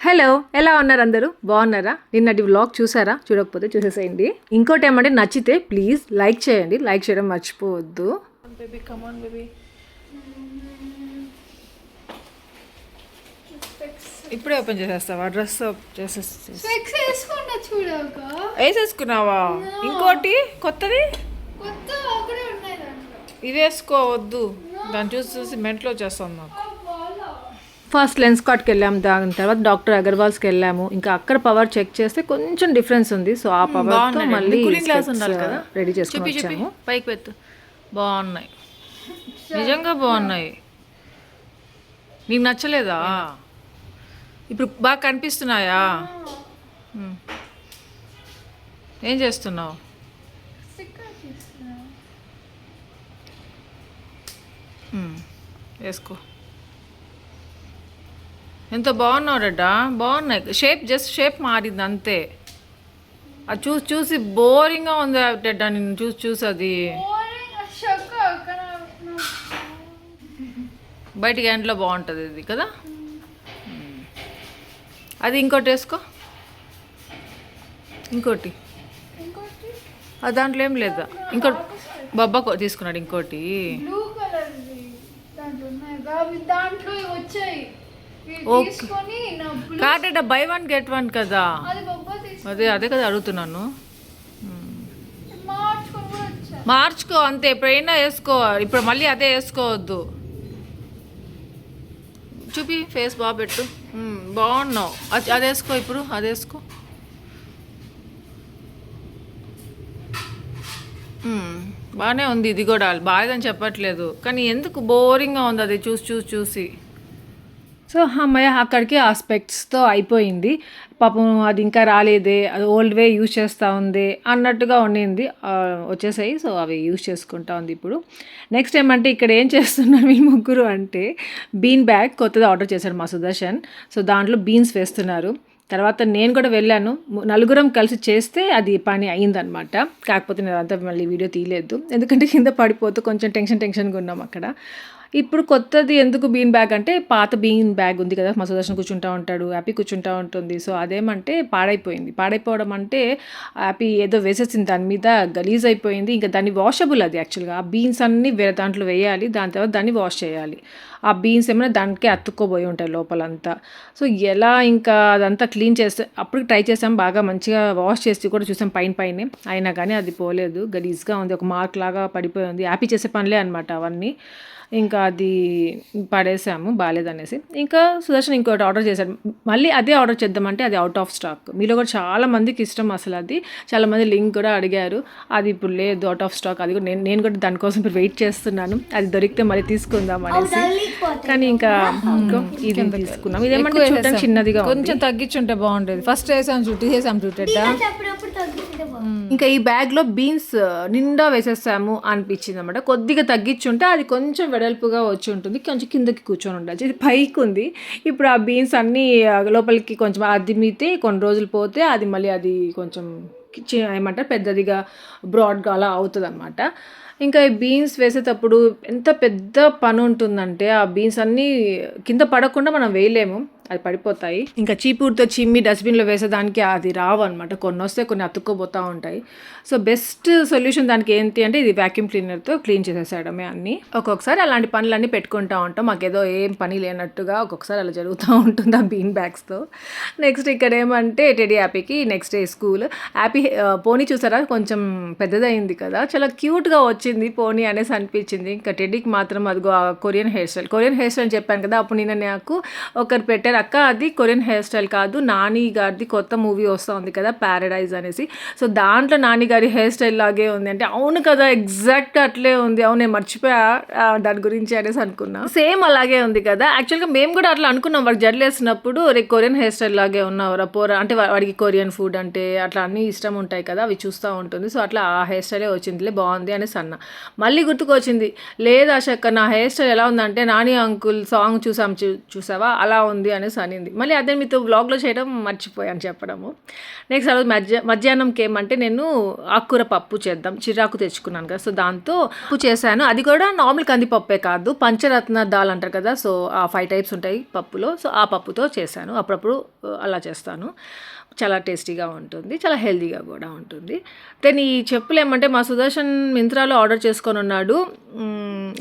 Hello, ఎలా ఉన్నారు అందరూ? బాగున్నారా? నిన్నటి వ్లాగ్ చూసారా? చూడకపోతే చూసేసేయండి. ఇంకోటి ఏమంటే నచ్చితే ప్లీజ్ లైక్ చేయండి. లైక్ చేయడం మర్చిపోవద్దు. Baby come on baby. ఇప్పుడే ఓపెన్ చేసేస్తావా? డ్రెస్ వేసేసుకున్నావా? ఇంకోటి కొత్తది ఇది వేసుకోవద్దు. దాన్ని చూసి చూసి మెంట్లో చేస్తాం నాకు. ఫస్ట్ లెన్స్ కార్ట్కి వెళ్ళాము, దాని తర్వాత డాక్టర్ అగర్వాల్స్కి వెళ్ళాము. ఇంకా అక్కడ పవర్ చెక్ చేస్తే కొంచెం డిఫరెన్స్ ఉంది. సో ఆ పవర్తో మళ్ళీ రెడీ చేసుకుని పైకి పెట్టు. బాగున్నాయి, నిజంగా బాగున్నాయి. నీకు నచ్చలేదా? ఇప్పుడు బాగా కనిపిస్తున్నాయా? ఏం చేస్తున్నావు? వేసుకో. ఎంత బాగున్నావు రెడ్డా, బాగున్నాయి. షేప్ జస్ట్ షేప్ మారింది అంతే. అది చూసి చూసి బోరింగ్గా ఉంది రెడ్డా, నిన్ను చూసి చూసి. అది బయటికి ఎండ్లో బాగుంటుంది ఇది కదా. అది ఇంకోటి వేసుకో, ఇంకోటి. అది దాంట్లో ఏం లేదా? ఇంకోటి బొబ్బా తీసుకున్నాడు. ఇంకోటి Kata by one get one కదా. అదే కదా అడుగుతున్నాను. మార్చుకో అంతే, ఎప్పుడైనా వేసుకో. ఇప్పుడు మళ్ళీ అదే వేసుకోవద్దు. చూపి ఫేస్ బాగా పెట్టు. బాగున్నావు. అది వేసుకో, ఇప్పుడు అది వేసుకో. బాగానే ఉంది. ఇది కూడా బాగాదని చెప్పట్లేదు, కానీ ఎందుకు బోరింగ్గా ఉంది అది చూసి చూసి చూసి. సో అమ్మయ్య, అక్కడికి ఆ స్పెక్ట్స్తో అయిపోయింది. పాపం అది ఇంకా రాలేదే, అది ఓల్డ్ వే యూజ్ చేస్తూ ఉంది అన్నట్టుగా ఉండింది. వచ్చేసాయి. సో అవి యూజ్ చేసుకుంటా ఉంది ఇప్పుడు. నెక్స్ట్ ఏమంటే ఇక్కడ ఏం చేస్తున్నారు ఈ ముగ్గురు అంటే, బీన్ బ్యాగ్ కొత్తది ఆర్డర్ చేశారు మా సుదర్శన్. సో దాంట్లో బీన్స్ వేస్తున్నారు. తర్వాత నేను కూడా వెళ్ళాను. నలుగురం కలిసి చేస్తే అది పని అయిందనమాట. కాకపోతే నేను అంతా మళ్ళీ వీడియో తీయలేదు, ఎందుకంటే కింద పడిపోతూ కొంచెం టెన్షన్గా ఉన్నాం అక్కడ. ఇప్పుడు కొత్తది ఎందుకు బీన్ బ్యాగ్ అంటే, పాత బీన్ బ్యాగ్ ఉంది కదా, మా సుదర్శన్ కూర్చుంటూ ఉంటాడు, హ్యాపీ కూర్చుంటూ ఉంటుంది. సో అదేమంటే పాడైపోయింది. పాడైపోవడం అంటే హ్యాపీ ఏదో వేసేసింది దాని మీద, గలీజ్ అయిపోయింది. ఇంకా దాన్ని వాషబుల్ అది యాక్చువల్గా. ఆ బీన్స్ అన్నీ వేరే దాంట్లో వేయాలి, దాని తర్వాత దాన్ని వాష్ చేయాలి. ఆ బీన్స్ ఏమైనా దానికే అతుక్కోబోయి ఉంటాయి లోపలంతా. సో ఎలా ఇంకా అదంతా క్లీన్ చేస్తే, అప్పుడు ట్రై చేసాం, బాగా మంచిగా వాష్ చేసి కూడా చూసాం పైన. అయినా కానీ అది పోలేదు, గలీజ్గా ఉంది. ఒక మార్క్ లాగా పడిపోయి ఉంది. హ్యాపీ చేసే పనులే అనమాట అవన్నీ. ఇంకా అది పడేసాము బాగాలేదనేసి. ఇంకా సుదర్శన్ ఇంకోటి ఆర్డర్ చేశాడు. మళ్ళీ అదే ఆర్డర్ చేద్దామంటే అది అవుట్ ఆఫ్ స్టాక్. మీలో కూడా చాలా మందికి ఇష్టం అసలు అది. చాలామంది లింక్ కూడా అడిగారు. అది ఇప్పుడు లేదు, అవుట్ ఆఫ్ స్టాక్. అది కూడా నేను కూడా దానికోసం ఇప్పుడు వెయిట్ చేస్తున్నాను. అది దొరికితే మళ్ళీ తీసుకుందాం అనేసి. కానీ ఇంకా ఇది తీసుకున్నాం. ఇదేమంటే చూడడానికి చిన్నదిగా కొంచెం తగ్గించుంటే బాగుండేది. ఫస్ట్ వేసాం చూటెడ్డా. ఇంకా ఈ బ్యాగ్లో బీన్స్ నిండా వేసేసాము అనిపించింది అనమాట. కొద్దిగా తగ్గించుంటే అది కొంచెం వెడల్పుగా వచ్చి ఉంటుంది, కొంచెం కిందకి కూర్చొని ఉండొచ్చు. ఇది పైకి ఉంది. ఇప్పుడు ఆ బీన్స్ అన్నీ లోపలికి కొంచెం అదిమితే కొన్ని రోజులు పోతే అది మళ్ళీ అది కొంచెం ఏమంటారు పెద్దదిగా బ్రాడ్గా అలా అవుతుంది అనమాట. ఇంకా ఈ బీన్స్ వేసేటప్పుడు ఎంత పెద్ద పని ఉంటుందంటే, ఆ బీన్స్ అన్నీ కింద పడకుండా మనం వేయలేము, అది పడిపోతాయి. ఇంకా చీపురుతో చిమ్మి డస్ట్బిన్లో వేసేదానికి అది రావు అనమాట. కొన్ని వస్తే కొన్ని అతుక్కోపోతూ ఉంటాయి. సో బెస్ట్ సొల్యూషన్ దానికి ఏంటి అంటే, ఇది వ్యాక్యూమ్ క్లీనర్తో క్లీన్ చేసేసాడమే అన్నీ. ఒక్కొక్కసారి అలాంటి పనులన్నీ పెట్టుకుంటూ ఉంటాం, మాకేదో ఏం పని లేనట్టుగా. ఒక్కొక్కసారి అలా జరుగుతూ ఉంటుంది ఆ బీన్ బ్యాగ్స్తో. నెక్స్ట్ ఇక్కడ ఏమంటే టెడీ హ్యాపీకి next day school. Happy pony చూసారా, కొంచెం పెద్దదైంది కదా, చాలా క్యూట్గా వచ్చింది పోనీ అనేసి అనిపించింది. ఇంకా టెడీకి మాత్రం అదిగో కొరియన్ హెయిర్ స్టైల్ అని చెప్పాను కదా, అప్పుడు నేను నాకు ఒకరు పెట్టారు, అక్క అది కొరియన్ హెయిర్ స్టైల్ కాదు, నాని గారిది కొత్త మూవీ వస్తుంది కదా ప్యారడైజ్ అనేసి. సో దాంట్లో నాని గారి హెయిర్ స్టైల్ లాగే ఉంది అంటే, అవును కదా ఎగ్జాక్ట్ అట్లే ఉంది. అవును, నేను మర్చిపోయా దాని గురించి అనేసి అనుకున్నా. సేమ్ అలాగే ఉంది కదా. యాక్చువల్గా మేము కూడా అట్లా అనుకున్నాం, వాడికి జడలేసినప్పుడు రే కొరియన్ హెయిర్ స్టైల్ లాగే ఉన్నావురా పోరా అంటే, వాడికి కొరియన్ ఫుడ్ అంటే అట్లా అన్నీ ఇష్టం ఉంటాయి కదా, అవి చూస్తూ ఉంటుంది. సో అట్లా ఆ హెయిర్ స్టైలే వచ్చిందిలే, బాగుంది అనేసి అన్న. మళ్ళీ గుర్తుకొచ్చింది, లేదు ఆశక్క నా హెయిర్ స్టైల్ ఎలా ఉందంటే నాని అంకుల్ సాంగ్ చూసావా అలా ఉంది అనేసి అనింది. మళ్ళీ అదే మీతో వ్లాగ్లో చేయడం మర్చిపోయాను చెప్పడము. నెక్స్ట్ ఆ రోజు మధ్యాహ్నంకి ఏమంటే నేను ఆకుకూర పప్పు చేద్దాం, చిరాకు తెచ్చుకున్నాను కదా, సో దాంతో పప్పు చేశాను. అది కూడా నార్మల్ కందిపప్పే కాదు, పంచరత్న దాల్ అంటారు కదా, సో ఆ 5 టైప్స్ ఉంటాయి పప్పులో, సో ఆ పప్పుతో చేశాను. అప్పుడప్పుడు అలా చేస్తాను. చాలా టేస్టీగా ఉంటుంది, చాలా హెల్తీగా కూడా ఉంటుంది. దెన్ ఈ చెప్పులు ఏమంటే మా సుదర్శన్ మింత్రాలో ఆర్డర్ చేసుకొని ఉన్నాడు.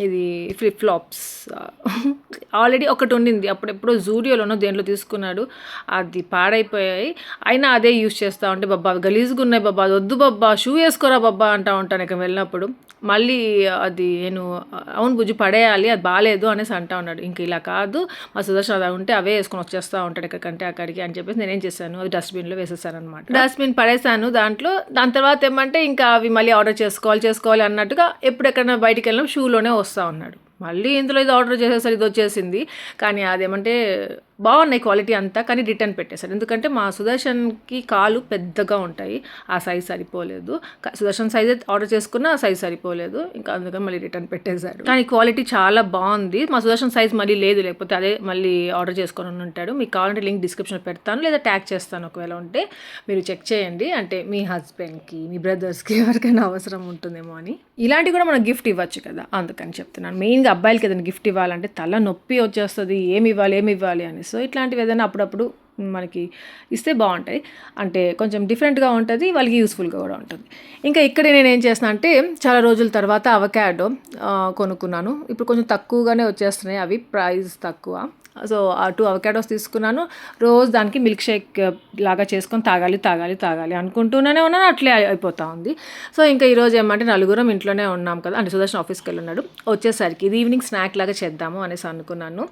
ఇది ఫ్లిప్ ఫ్లాప్స్ ఆల్రెడీ ఒకటి ఉండింది, అప్పుడెప్పుడో జూడియోలోనో దేంట్లో తీసుకున్నాడు, అది పాడైపోయాయి. అయినా అదే యూజ్ చేస్తూ ఉంటే బాబా గలీజ్గా ఉన్నాయి బాబా, అది వద్దు బాబా, షూ వేసుకోరా బాబా అంటూ ఉంటాను ఇక్కడ వెళ్ళినప్పుడు. మళ్ళీ అది నేను అవును బుజ్జి పడేయాలి, అది బాగాలేదు అనేసి అంటా ఉన్నాడు. ఇంక ఇలా కాదు మా సుదర్శన్ అలా ఉంటే అవే వేసుకొని వచ్చేస్తూ ఉంటాడు ఎక్కడికంటే అక్కడికి అని చెప్పేసి నేనేం చేశాను, అది డస్ట్బిన్లో వేసేసాను అనమాట. డస్ట్బిన్ పడేసాను దాంట్లో. దాని తర్వాత ఏమంటే ఇంకా అవి మళ్ళీ ఆర్డర్ చేసుకోవాలి అన్నట్టుగా ఎప్పుడెక్కడైనా బయటికి వెళ్ళినా షూలోనే వస్తూ ఉన్నాడు. మళ్ళీ ఇందులో ఇది ఆర్డర్ చేసేసరి ఇది వచ్చేసింది, కానీ అదేమంటే బాగున్నాయి క్వాలిటీ అంతా, కానీ రిటర్న్ పెట్టేశాడు. ఎందుకంటే మా సుదర్శన్కి కాలు పెద్దగా ఉంటాయి, ఆ సైజ్ సరిపోలేదు. సుదర్శన్ సైజ్ ఆర్డర్ చేసుకున్న ఆ సైజ్ సరిపోలేదు, ఇంకా అందుకని మళ్ళీ రిటర్న్ పెట్టేశాడు. కానీ క్వాలిటీ చాలా బాగుంది. మా సుదర్శన్ సైజ్ మళ్ళీ లేదు, లేకపోతే అదే మళ్ళీ ఆర్డర్ చేసుకొని ఉంటాడు. మీకు కావాలంటే లింక్ డిస్క్రిప్షన్లో పెడతాను, లేదా ట్యాగ్ చేస్తాను, ఒకవేళ ఉంటే మీరు చెక్ చేయండి. అంటే మీ హస్బెండ్కి, మీ బ్రదర్స్కి ఎవరికైనా అవసరం ఉంటుందేమో అని. ఇలాంటివి కూడా మనం గిఫ్ట్ ఇవ్వచ్చు కదా, అందుకని చెప్తున్నాను. మెయిన్గా అబ్బాయిలకి ఏదైనా గిఫ్ట్ ఇవ్వాలంటే తల నొప్పి వచ్చేస్తుంది, ఏమి ఇవ్వాలి అని. సో ఇట్లాంటివి ఏదైనా అప్పుడప్పుడు మనకి ఇస్తే బాగుంటాయి, అంటే కొంచెం డిఫరెంట్గా ఉంటుంది, వాళ్ళకి యూస్ఫుల్గా కూడా ఉంటుంది. ఇంకా ఇక్కడ నేను ఏం చేస్తున్నా అంటే చాలా రోజుల తర్వాత అవకాడో కొనుక్కున్నాను. ఇప్పుడు కొంచెం తక్కువగానే వచ్చేస్తున్నాయి, అవి ప్రైస్ తక్కువ. సో ఆ 2 అవకాడోస్ తీసుకున్నాను. రోజు దానికి మిల్క్ షేక్ లాగా చేసుకొని తాగాలి అనుకుంటూనే ఉన్నాను, అట్లే అయిపోతూ ఉంది. సో ఇంకా ఈరోజు ఏమంటే నలుగురం ఇంట్లోనే ఉన్నాం కదా, అంటే సుదర్శన్ ఆఫీస్కి వెళ్ళి ఉన్నాడు. వచ్చేసరికి ఇది ఈవినింగ్ స్నాక్ లాగా చేద్దాము అనేసి అనుకున్నాను.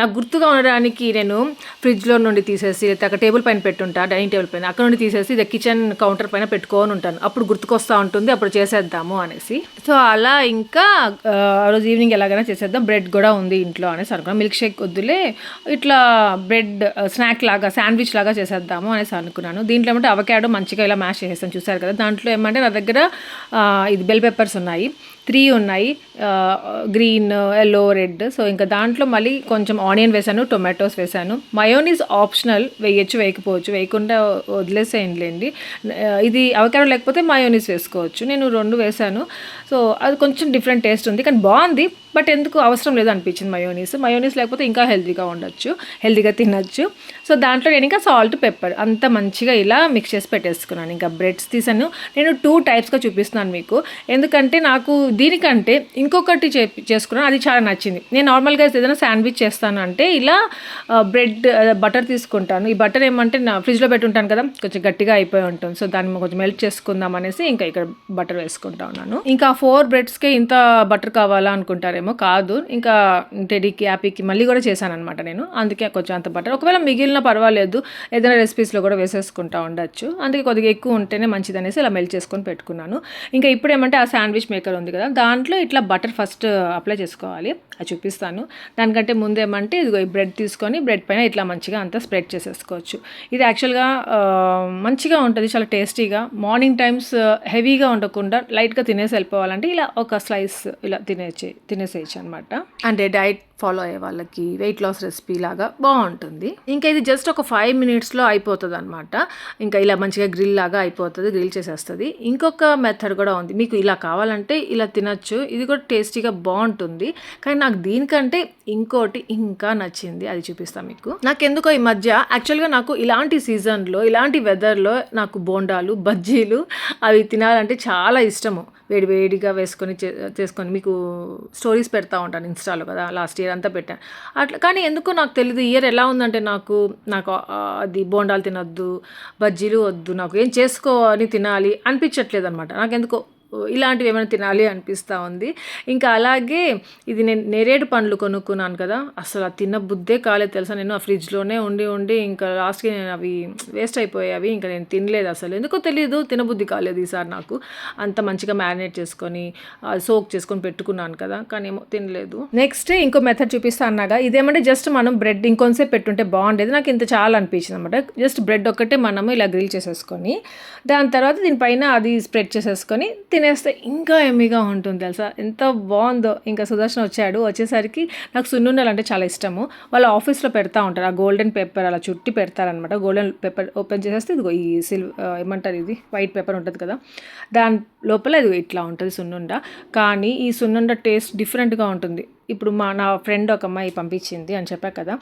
నాకు గుర్తుగా ఉండడానికి నేను ఫ్రిడ్జ్లో నుండి తీసేసి, లేకపోతే అక్కడ టేబుల్ పైన పెట్టుంటా, డైనింగ్ టేబుల్ పైన, అక్కడ నుండి తీసేసి ఇది కిచెన్ కౌంటర్ పైన పెట్టుకొని ఉంటాను. అప్పుడు గుర్తుకొస్తూ ఉంటుంది, అప్పుడు చేసేద్దాము అనేసి. సో అలా ఇంకా ఆ రోజు ఈవినింగ్ ఎలాగైనా చేసేద్దాం, బ్రెడ్ కూడా ఉంది ఇంట్లో అనేసి అనుకున్నాను. మిల్క్ షేక్ వద్దులే, ఇట్లా బ్రెడ్ స్నాక్ లాగా, శాండ్విచ్ లాగా చేసేద్దాము అనేసి అనుకున్నాను. దీంట్లో ఏమంటే అవకాడో మంచిగా ఇలా మ్యాష్ చేసేస్తాను, చూసారు కదా. దాంట్లో ఏమంటే నా దగ్గర ఇది బెల్ పెప్పర్స్ ఉన్నాయి, 3 ఉన్నాయి, గ్రీన్, ఎల్లో, రెడ్. సో ఇంకా దాంట్లో మళ్ళీ కొంచెం ఆనియన్ వేసాను, టొమాటోస్ వేసాను. మయోనీస్ ఆప్షనల్, వేయచ్చు వేయకపోవచ్చు, వేయకుండా వదిలేసేయండి. ఇది అవకాడో లేకపోతే మయోనీస్ వేసుకోవచ్చు, నేను 2 వేసాను. సో అది కొంచెం డిఫరెంట్ టేస్ట్ ఉంది, కానీ బాగుంది. బట్ ఎందుకు అవసరం లేదు అనిపించింది మయోనీస్ లేకపోతే ఇంకా హెల్తీగా ఉండొచ్చు, హెల్తీగా తినచ్చు. సో దాంట్లో నేను ఇంకా సాల్ట్, పెప్పర్ అంతా మంచిగా ఇలా మిక్స్ చేసి పెట్టేసుకున్నాను. ఇంకా బ్రెడ్స్ తీసాను, నేను 2 టైప్స్గా చూపిస్తున్నాను మీకు, ఎందుకంటే నాకు దీనికంటే ఇంకొకటి చేసుకున్నాను, అది చాలా నచ్చింది. నేను నార్మల్గా ఏదైనా శాండ్విచ్ చేస్తాను అంటే ఇలా బ్రెడ్ బటర్ తీసుకుంటాను. ఈ బటర్ ఏమంటే నా ఫ్రిడ్జ్లో పెట్టుంటాను కదా, కొంచెం గట్టిగా అయిపోయి ఉంటుంది. సో దాన్ని కొంచెం మెల్ట్ చేసుకుందాం అనేసి ఇంకా ఇక్కడ బటర్ వేసుకుంటా ఉన్నాను. ఇంకా 4 బ్రెడ్స్కే ఇంత బటర్ కావాలా అనుకుంటారేమో, కాదు. ఇంకా టెడీకి, యాపీకి మళ్ళీ కూడా చేశాను అనమాట నేను, అందుకే కొంచెం అంత బటర్. ఒకవేళ మిగిలిన పర్వాలేదు, ఏదైనా రెసిపీస్లో కూడా వేసేసుకుంటా ఉండొచ్చు, అందుకే కొద్దిగా ఎక్కువ ఉంటేనే మంచిది అనేసి ఇలా మెల్ట్ చేసుకొని పెట్టుకున్నాను. ఇంకా ఇప్పుడు ఏమంటే ఆ శాండ్విచ్ మేకర్ ఉంది కదా, దాంట్లో ఇట్లా బటర్ ఫస్ట్ అప్లై చేసుకోవాలి, అది చూపిస్తాను. దానికంటే ముందు ఏమంటే ఇదిగో ఈ బ్రెడ్ తీసుకొని బ్రెడ్ పైన ఇట్లా మంచిగా అంతా స్ప్రెడ్ చేసేసుకోవచ్చు. ఇది యాక్చువల్గా మంచిగా ఉంటుంది, చాలా టేస్టీగా. మార్నింగ్ టైమ్స్ హెవీగా ఉండకుండా లైట్గా తినేసి వెళ్ళిపోవాలంటే ఇలా ఒక స్లైస్ ఇలా తినేసేయచ్చు అనమాట. అంటే డైట్ ఫాలో అయ్యే వాళ్ళకి వెయిట్ లాస్ రెసిపీ లాగా బాగుంటుంది. ఇంకా ఇది జస్ట్ ఒక 5 మినిట్స్లో అయిపోతుంది అనమాట. ఇంకా ఇలా మంచిగా గ్రిల్ లాగా అయిపోతుంది, గ్రిల్ చేసేస్తుంది. ఇంకొక మెథడ్ కూడా ఉంది, మీకు ఇలా కావాలంటే ఇలా తినచ్చు, ఇది కూడా టేస్టీగా బాగుంటుంది. కానీ నాకు దీనికంటే ఇంకోటి ఇంకా నచ్చింది, అది చూపిస్తాను మీకు. నాకెందుకో ఈ మధ్య యాక్చువల్గా నాకు ఇలాంటి సీజన్లో, ఇలాంటి వెదర్లో నాకు బోండాలు, బజ్జీలు అవి తినాలంటే చాలా ఇష్టము. వేడిగా వేసుకొని చేసుకొని మీకు స్టోరీస్ పెడతా ఉంటాను ఇన్స్టాలో కదా, లాస్ట్ ఇయర్ అంతా పెట్టాను అట్లా. కానీ ఎందుకో నాకు తెలియదు, ఇయర్ ఎలా ఉందంటే నాకు అది బోండాలు తినొద్దు, బజ్జీలు వద్దు, నాకు ఏం చేసుకోని తినాలి అనిపించట్లేదు అనమాట. నాకు ఎందుకో ఇలాంటివి ఏమైనా తినాలి అనిపిస్తూ ఉంది. ఇంకా అలాగే ఇది నేను నేరేడు పండ్లు కొనుక్కున్నాను కదా, అసలు ఆ తిన్న బుద్ధే కాలేదు తెలుసా. నేను ఆ ఫ్రిడ్జ్లోనే ఉండి ఇంకా లాస్ట్కి నేను అవి వేస్ట్ అయిపోయావి, ఇంకా నేను తినలేదు అసలు, ఎందుకో తెలియదు, తినబుద్ధి కాలేదు ఈసారి నాకు. అంత మంచిగా మ్యారినేట్ చేసుకొని సోక్ చేసుకొని పెట్టుకున్నాను కదా, కానీ ఏమో తినలేదు. నెక్స్ట్ ఇంకో మెథడ్ చూపిస్తా అన్నాగా, ఇదేమంటే జస్ట్ మనం బ్రెడ్ ఇంకొంతసేపు పెట్టుంటే బాగుండేది, నాకు ఇంత చాలా అనిపించింది అనమాట. జస్ట్ బ్రెడ్ ఒక్కటే మనము ఇలా గ్రిల్ చేసేసుకొని దాని తర్వాత దీనిపైన అది స్ప్రెడ్ చేసేసుకొని తినేస్తే ఇంకా ఎమ్మిగా ఉంటుంది తెలుసా, ఎంత బాగుందో. ఇంకా సుదర్శన్ వచ్చేసరికి నాకు సున్నుండలు అంటే చాలా ఇష్టము. వాళ్ళ ఆఫీస్లో పెడతా ఉంటారు, ఆ గోల్డెన్ పేపర్ అలా చుట్టి పెడతారనమాట. గోల్డెన్ పేపర్ ఓపెన్ చేసేస్తే ఇదిగో ఈ ఏమంటారు ఇది వైట్ పేపర్ ఉంటుంది కదా, దాని లోపల ఇది ఇట్లా ఉంటుంది సున్నుండ. కానీ ఈ సున్నుండ టేస్ట్ డిఫరెంట్గా ఉంటుంది. ఇప్పుడు నా ఫ్రెండ్ ఒక అమ్మాయి పంపించింది అని చెప్పా కదా,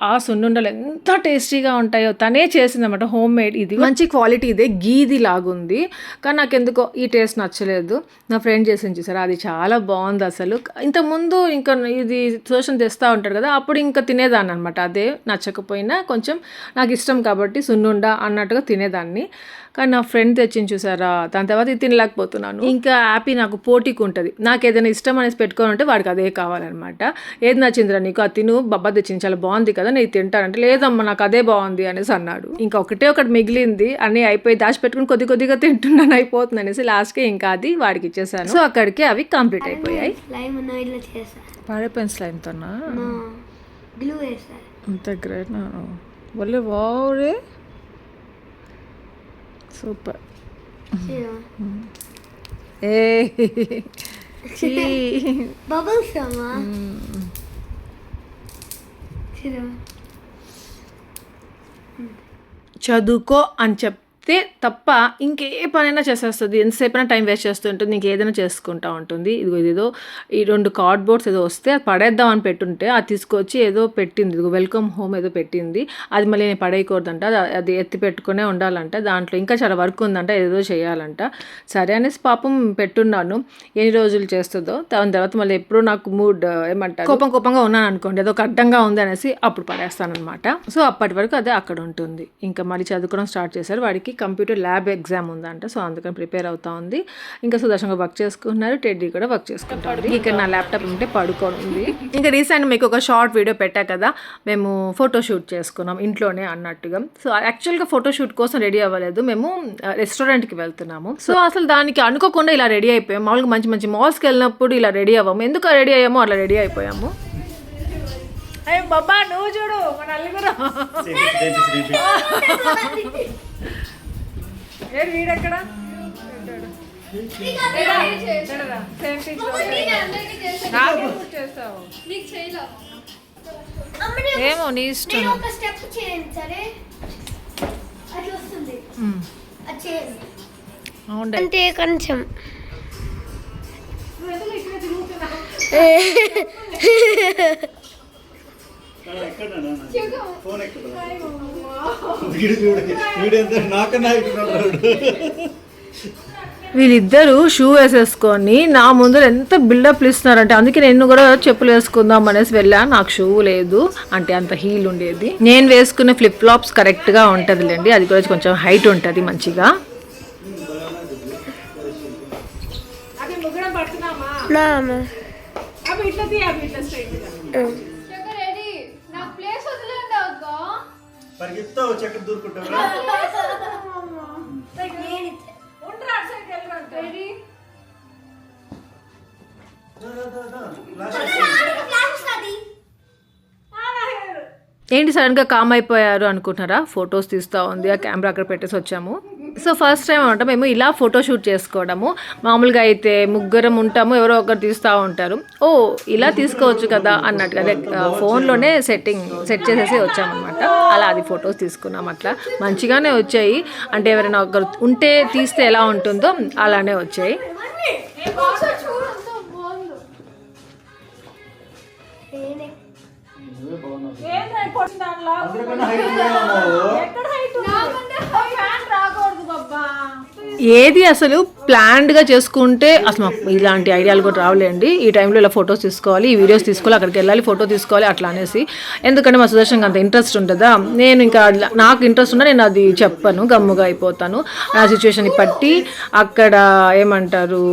ఆ సున్నుండలు ఎంత టేస్టీగా ఉంటాయో. తనే చేసిందన్నమాట, హోమ్ మేడ్. ఇది మంచి క్వాలిటీ, ఇదే గీది లాగుంది. కానీ నాకు ఎందుకో ఈ టేస్ట్ నచ్చలేదు. నా ఫ్రెండ్ చేసింది చూసారా, అది చాలా బాగుంది అసలు. ఇంతకుముందు ఇంకా ఇది సోషన్ తెస్తూ ఉంటాడు కదా, అప్పుడు ఇంకా తినేదాన్ని అనమాట. అదే నచ్చకపోయినా కొంచెం నాకు ఇష్టం కాబట్టి సున్నుండ అన్నట్టుగా తినేదాన్ని. కానీ నా ఫ్రెండ్ తెచ్చింది చూసారా, దాని తర్వాత ఇది తినలేకపోతున్నాను. ఇంకా హ్యాపీ నాకు పోటీకి ఉంటుంది. నాకు ఏదైనా ఇష్టం అనేసి పెట్టుకొని ఉంటే వాడికి అదే కావాలన్నమాట. ఏది నచ్చిందిరా నీకు, అది తిను, బబ్బా తెచ్చింది చాలా బాగుంది కదా, నేను తింటానంటే లేదమ్మా నాకు అదే బాగుంది అనేసి అన్నాడు. ఇంకా ఒకటి మిగిలింది, అన్నీ అయిపోయి దాచిపెట్టుకుని కొద్దిగా తింటున్నాను, అయిపోతుంది అనేసి లాస్ట్కి ఇంకా అది వాడికి ఇచ్చేసాను. సో అక్కడికి అవి కంప్లీట్ అయిపోయాయి. పాడైపోయిన స్లైమ్తోనా అంత గ్రేట్. ఒళ్ళే వారే సూపర్. చదువుకో అని చెప్తే తప్ప ఇంకే పనైనా చేసేస్తుంది. ఎంతసేపైనా టైం వేస్ట్ చేస్తూ ఉంటుంది, ఇంకేదైనా చేసుకుంటూ ఉంటుంది. ఇదిగో ఈ 2 కార్డ్బోర్డ్స్ ఏదో వస్తే అది పడేద్దాం అని పెట్టుంటే అది తీసుకొచ్చి ఏదో పెట్టింది. ఇదిగో వెల్కమ్ హోమ్ ఏదో పెట్టింది, అది మళ్ళీ నేను పడేయకూడదంట, అది ఎత్తి పెట్టుకునే ఉండాలంట. దాంట్లో ఇంకా చాలా వర్క్ ఉందంట, ఏదో చేయాలంట. సరే అనేసి పాపం పెట్టున్నాను. ఎన్ని రోజులు చేస్తుందో, దాని తర్వాత మళ్ళీ ఎప్పుడూ నాకు మూడ్ ఏమంటారు కోపంగా ఉన్నాను అనుకోండి, ఏదో ఒక అడ్డంగా ఉంది అనేసి అప్పుడు పడేస్తానమాట. సో అప్పటి వరకు అదే అక్కడ ఉంటుంది. ఇంకా మళ్ళీ చదువుకోవడం స్టార్ట్ చేశారు. వాడికి కంప్యూటర్ ల్యాబ్ ఎగ్జామ్ ఉందంట, సో అందుకని ప్రిపేర్ అవుతా ఉంది. ఇంకా సుదర్శనంగా వర్క్ చేసుకుంటున్నారు, టెడ్డీ కూడా వర్క్ చేసుకుంటారు. ఇక్కడ నా ల్యాప్టాప్ ఉంటే పడుకోవడం ఉంది. ఇంకా రీసెంట్ మీకు ఒక షార్ట్ వీడియో పెట్టా కదా, మేము ఫోటోషూట్ చేసుకున్నాం ఇంట్లోనే అన్నట్టుగా. సో యాక్చువల్గా ఫోటోషూట్ కోసం రెడీ అవ్వలేదు, మేము రెస్టారెంట్కి వెళ్తున్నాము. సో అసలు దానికి అనుకోకుండా ఇలా రెడీ అయిపోయాము. మామూలుగా మంచి మాల్స్కి వెళ్ళినప్పుడు ఇలా రెడీ అవ్వము, ఎందుకు రెడీ అయ్యామో అట్లా రెడీ అయిపోయాము. అయ్యో బాబా నువ్వు చూడు, మన అల్లుగురు వీడెక్కడ ఏమో నీ ఇష్టం. అంటే కొంచెం వీళ్ళిద్దరూ షూ వేసేసుకొని నా ముందర ఎంత బిల్డప్ ఇస్తున్నారంటే, అందుకే నేను కూడా చెప్పులు వేసుకుందాం అనేసి వెళ్ళాను. నాకు షూ లేదు, అంటే అంత హీల్ ఉండేది. నేను వేసుకునే ఫ్లిప్ ఫ్లాప్స్ కరెక్ట్గా ఉంటుందిలేండి, అది కూడా కొంచెం హైట్ ఉంటుంది మంచిగా. ఏంటి సడన్గా కామ్ అయిపోయారు అనుకుంటున్నారా? ఫొటోస్ తీస్తూ ఉంది, ఆ కెమెరా అక్కడ పెట్టేసి వచ్చాము. సో ఫస్ట్ టైం అనమాట మేము ఇలా ఫోటోషూట్ చేసుకోవడము. మామూలుగా అయితే ముగ్గురం ఉంటాము, ఎవరో ఒకరు తీస్తూ ఉంటారు. ఓ ఇలా తీసుకోవచ్చు కదా అన్నట్టుగా, అదే ఫోన్లోనే సెట్ చేసేసి వచ్చామన్నమాట. అలా అది ఫొటోస్ తీసుకున్నాం, అట్లా మంచిగానే వచ్చాయి. అంటే ఎవరైనా ఒకరు ఉంటే తీస్తే ఎలా ఉంటుందో అలానే వచ్చాయి. ఏది అసలు ప్లాన్డ్గా చేసుకుంటే అసలు ఇలాంటి ఐడియాలు కూడా రావులేండి. ఈ టైంలో ఇలా ఫొటోస్ తీసుకోవాలి, ఈ వీడియోస్ తీసుకోవాలి, అక్కడికి వెళ్ళాలి, ఫోటో తీసుకోవాలి అట్లా అనేసి. ఎందుకంటే మా సుదర్శన్కి అంత ఇంట్రెస్ట్ ఉంటుందా, నేను ఇంకా నాకు ఇంట్రెస్ట్ ఉన్నా నేను అది చెప్పను, గమ్ముగా అయిపోతాను. ఆ సిచ్యువేషన్ని బట్టి అక్కడ ఏమంటారు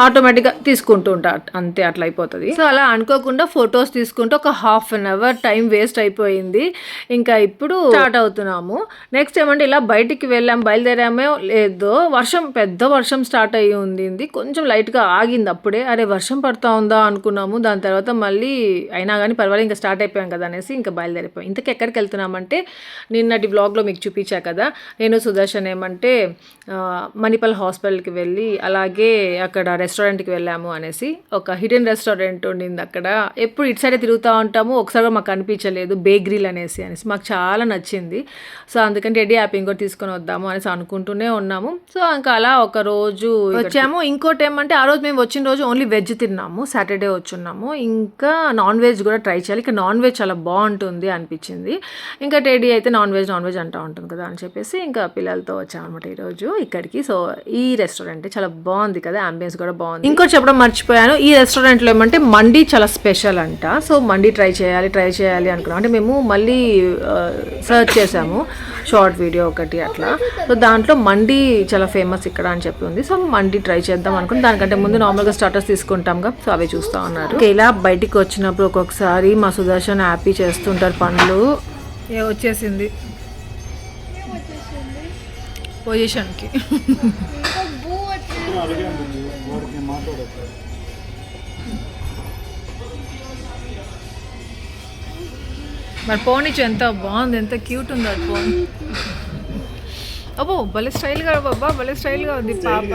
ఆటోమేటిక్గా తీసుకుంటూ ఉంటా, అంతే అట్లా అయిపోతుంది. సో అలా అనుకోకుండా ఫొటోస్ తీసుకుంటూ ఒక ½ an hour టైం వేస్ట్ అయిపోయింది. ఇంకా ఇప్పుడు స్టార్ట్ అవుతున్నాము. నెక్స్ట్ ఏమంటే ఇలా బయటికి బయలుదేరామో లేదో పెద్ద వర్షం వర్షం స్టార్ట్ అయ్యి ఉంది, కొంచెం లైట్గా ఆగింది అప్పుడే. అరే వర్షం పడుతూ ఉందా అనుకున్నాము. దాని తర్వాత మళ్ళీ అయినా కానీ పర్వాలేదు ఇంకా స్టార్ట్ అయిపోయాం కదా అనేసి ఇంకా బయలుదేరిపోయాం. ఇంతకు ఎక్కడికి వెళ్తున్నామంటే నిన్నటి బ్లాగ్లో మీకు చూపించా కదా, నేను సుదర్శన్ ఏమంటే మణిపాల్ హాస్పిటల్కి వెళ్ళి అలాగే అక్కడ రెస్టారెంట్కి వెళ్ళాము అనేసి. ఒక హిడెన్ రెస్టారెంట్ ఉండింది అక్కడ, ఎప్పుడు ఇటు సైడే తిరుగుతూ ఉంటాము, ఒకసారి మాకు కనిపించలేదు, బేగ్రిల్ అనేసి మాకు చాలా నచ్చింది. సో అందుకని రెడీ యాప్ ఇంకోటి తీసుకొని వద్దాము అనేసి అనుకుంటూనే ఉన్నాము. సో ఇంకా అలా ఒక రోజు వచ్చాము. ఇంకోటి ఏమంటే ఆ రోజు మేము వచ్చిన రోజు ఓన్లీ వెజ్ తిన్నాము, సాటర్డే వచ్చున్నాము. ఇంకా నాన్ వెజ్ కూడా ట్రై చేయాలి, ఇంకా నాన్ వెజ్ చాలా బాగుంటుంది అనిపించింది. ఇంకా రెడీ అయితే నాన్ వెజ్ అంటూ ఉంటుంది కదా అని చెప్పేసి ఇంకా పిల్లలతో వచ్చామన్నమాట ఈరోజు ఇక్కడికి. సో ఈ రెస్టారెంట్ చాలా బాగుంది కదా, అంబియన్స్ కూడా బాగుంది. ఇంకోటి చెప్పడం మర్చిపోయాను, ఈ రెస్టారెంట్లో ఏమంటే మండీ చాలా స్పెషల్ అంట. సో మండీ ట్రై చేయాలి అనుకున్నాం. అంటే మేము మళ్ళీ సర్చ్ చేసాము షార్ట్ వీడియో ఒకటి అట్లా. సో దాంట్లో మండీ చాలా ఫేమస్ ఇక్కడ అని చెప్పి ఉంది. సో మండీ ట్రై చేద్దాం అనుకుని, దానికంటే ముందు నార్మల్గా స్టార్టర్స్ తీసుకుంటాంగా, సో అవి చూస్తూ ఉన్నారు. ఇలా బయటికి వచ్చినప్పుడు ఒక్కొక్కసారి మా సుదర్శన్ హ్యాపీ చేస్తుంటారు పనులు. వచ్చేసింది పొజిషన్కి. మరి పోనిచ్చు, ఎంత బాగుంది, ఎంత క్యూట్ ఉంది అది ఫోన్. అబ్బో భలే స్టైల్గా బాబా, భలే స్టైల్గా ఉంది పాప.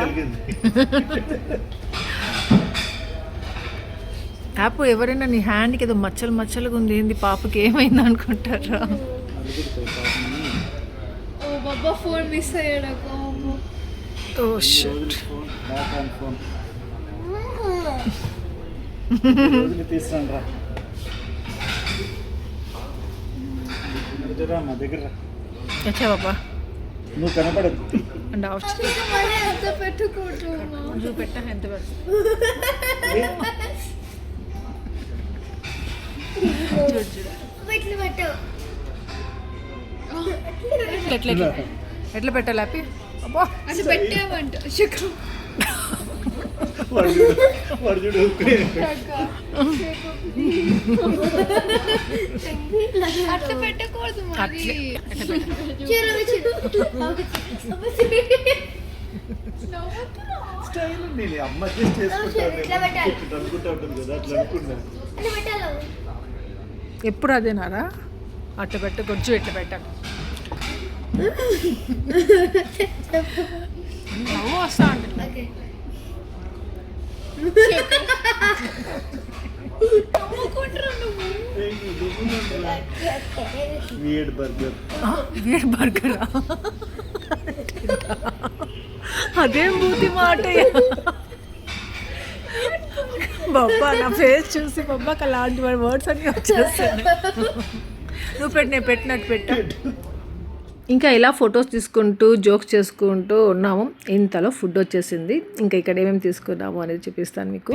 యాప్ ఎవరైనా నీ హ్యాండ్కి ఏదో మచ్చలుగా ఉంది, ఏంది పాపకి ఏమైంది అనుకుంటారా? Oh shit. अच्छा बाबा నువ్వు కనపడదు అండ్ ఆఫ్ ఎంత పెట్టుకుంటున్నా చూపెట్ట ఎంత ఎట్లా పెట్టాలి హ్యాపీ? అబ్బా అది పెట్టామంట అట్లా పెట్టకూడదు ఎప్పుడు అదేనారా? అట్లా పెట్ట కొంచెం ఎట్లా పెట్టాలి, నవ్వు వస్తా అంటే వీడ్ బర్గరా? అదేం బూతి మాట బాబా. నా ఫేస్ చూసి బాబాకి అలాంటి వర్డ్స్ అన్నీ వచ్చేస్తాయి. నువ్వు పెట్టినట్టు పెట్టాడు. ఇంకా ఇలా ఫొటోస్ తీసుకుంటూ జోక్స్ చేసుకుంటూ ఉన్నాము. ఇంతలో ఫుడ్ వచ్చేసింది. ఇంకా ఇక్కడ ఏమేమి తీసుకున్నాము అనేది చూపిస్తాను మీకు.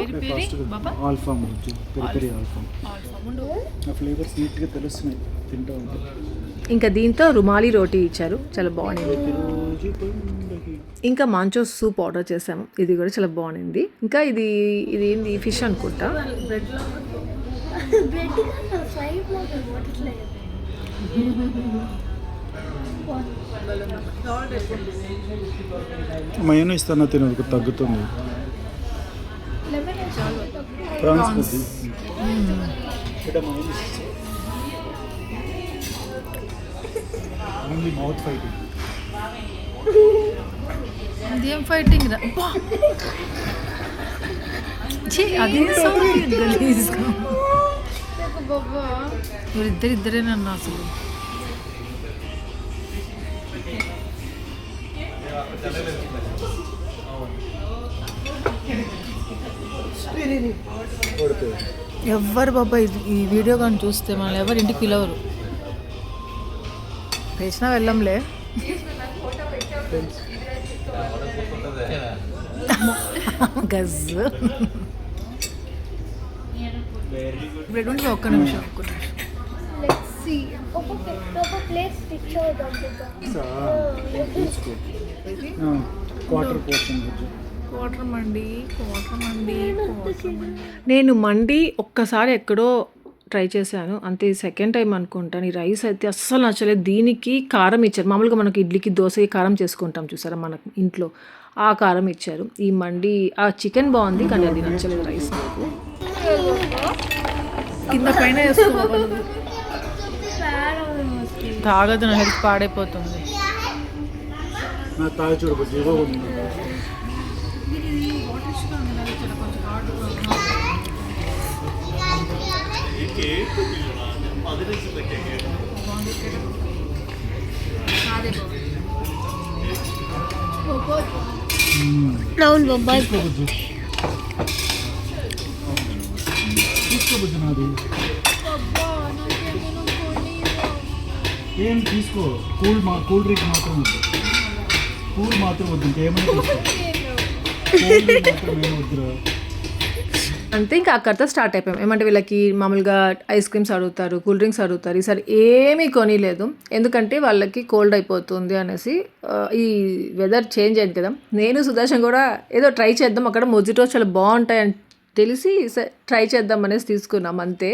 ఇంకా దీంతో రుమాలి రోటీ ఇచ్చారు, చాలా బాగుంది. ఇంకా మాంచో సూప్ ఆర్డర్ చేసాము, ఇది కూడా చాలా బాగుంది. ఇంకా ఇది ఏంది, ఫిష్ అనుకుంటా. మయోనీస్ ఇస్తాను తినకు తగ్గుతుంది. మౌత్ ఫైటింగ్, అదేం ఫైటింగ్ రా ఇద్దరేనన్నా అసలు. ఎవ్వరు బాబా ఈ వీడియో కానీ చూస్తే మనల్ని ఎవరు ఇంటికి పిలవరు. పేసినా వెళ్ళంలే. గజ్ ఇప్పుడు ఒక్క నిమిషం. నేను మండి ఒక్కసారి ఎక్కడో ట్రై చేశాను అంతే, సెకండ్ టైం అనుకుంటాను. ఈ రైస్ అయితే అస్సలు నచ్చలేదు. దీనికి కారం ఇచ్చారు. మామూలుగా మనకి ఇడ్లీకి దోశకి కారం చేసుకుంటాం చూసారా మన ఇంట్లో, ఆ కారం ఇచ్చారు. ఈ మండి ఆ చికెన్ బాగుంది కానీ అది నచ్చలేదు రైస్ నాకు. కింద పైన తాగదు, నా హెల్త్ పాడైపోతుంది. నా తాగి చూడబోద్దు ఇవ్వ ఉంది. రౌండ్ బొబ్బాయి తీసుకోబోద్దు నాది ఏం తీసుకో. కూల్ డ్రింక్ మాత్రం వద్దు, కూల్ మాత్రం వద్దు, ఇంకేమైనా తీసుకో. కూల్ డ్రింక్ మాత్రం ఏమి వద్దురా. అంతే ఇంకా అక్కడితో స్టార్ట్ అయిపోయాం. ఏమంటే వీళ్ళకి మామూలుగా ఐస్ క్రీమ్స్ అడుగుతారు, కూల్ డ్రింక్స్ అడుగుతారు. ఈసారి ఏమీ కొనిలేదు, ఎందుకంటే వాళ్ళకి కోల్డ్ అయిపోతుంది అనేసి. ఈ వెదర్ చేంజ్ అయింది కదా, నేను సుదర్శన్ కూడా ఏదో ట్రై చేద్దాం, అక్కడ మొజిటో చాలా బాగుంటాయని తెలిసి ట్రై చేద్దాం అనేసి తీసుకున్నాం అంతే.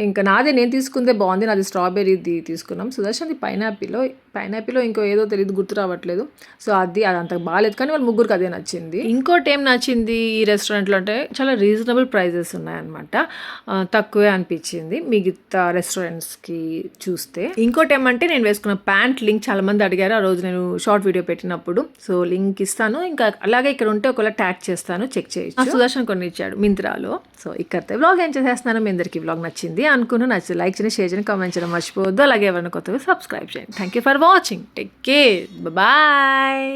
ఇంకా నాదే నేను తీసుకుందే బాగుంది, నాది స్ట్రాబెర్రీది తీసుకున్నాం. సుదర్శన్ది పైనాపిల్ ఇంకో ఏదో తెలియదు, గుర్తు రావట్లేదు. సో అది అంత బాగాలేదు, కానీ వాళ్ళ ముగ్గురికి అదే నచ్చింది. ఇంకోటి ఏం నచ్చింది ఈ రెస్టారెంట్లో అంటే చాలా రీజనబుల్ ప్రైజెస్ ఉన్నాయన్నమాట, తక్కువే అనిపించింది మిగతా రెస్టారెంట్స్కి చూస్తే. ఇంకోటి ఏమంటే నేను వేసుకున్న ప్యాంట్ లింక్ చాలా మంది అడిగారు ఆ రోజు నేను షార్ట్ వీడియో పెట్టినప్పుడు. సో లింక్ ఇస్తాను, ఇంకా అలాగే ఇక్కడ ఉంటే ఒకవేళ ట్యాగ్ చేస్తాను, చెక్ చేయొచ్చు. సుదర్శన్ కొన్ని ఇచ్చాడు మింత్రాలో. సో ఇక్కడితో వ్లాగ్ ఏం చేసేస్తున్నాను. మీ అందరికీ వ్లాగ్ నచ్చింది అనుకున్నా, నచ్చింది లైక్ చేయండి, షేర్ చేయండి, కామెంట్ చేయడం మర్చిపోవద్దు. అలాగే ఎవరైనా కొత్తగా సబ్స్క్రైబ్ చేయండి. Thank you for watching. Take care, bye.